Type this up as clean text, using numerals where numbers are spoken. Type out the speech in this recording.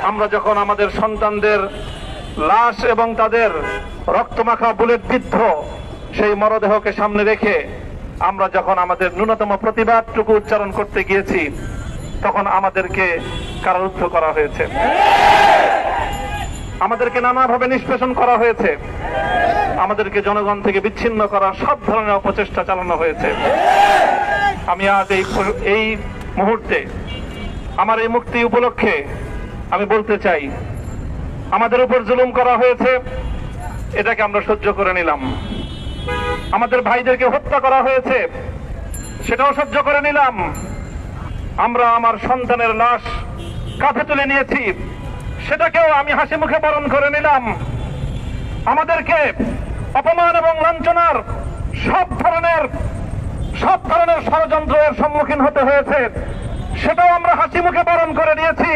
আমরা যখন আমাদের সন্তানদের লাশ এবং তাদের রক্তমাখা বুলেট বিদ্ধ সেই মরদেহকে সামনে রেখে আমরা যখন আমাদের ন্যূনতম প্রতিবাদটুকু উচ্চারণ করতে গিয়েছি, তখন আমাদেরকে কারারুদ্ধ করা হয়েছে, আমাদেরকে নানাভাবে নিষ্পেষণ করা হয়েছে, আমাদেরকে জনগণ থেকে বিচ্ছিন্ন করার সব ধরনের অপচেষ্টা চালানো হয়েছে। আমি আজ এই মুহূর্তে আমার এই মুক্তি উপলক্ষে আমি বলতে চাই, আমাদের উপর জুলুম করা হয়েছে, এটাকে আমরা সহ্য করে নিলাম। আমাদের ভাইদেরকে হত্যা করা হয়েছে, সেটাও সহ্য করে নিলাম। আমরা আমার সন্তানের লাশ কাঁধে তুলে নিয়েছি, সেটাকেও আমি হাসি মুখে বরণ করে নিলাম। আমাদেরকে অপমান এবং লাঞ্ছনার সব ধরনের ষড়যন্ত্রের সম্মুখীন হতে হয়েছে, সেটাও আমরা হাসি মুখে বরণ করে নিয়েছি।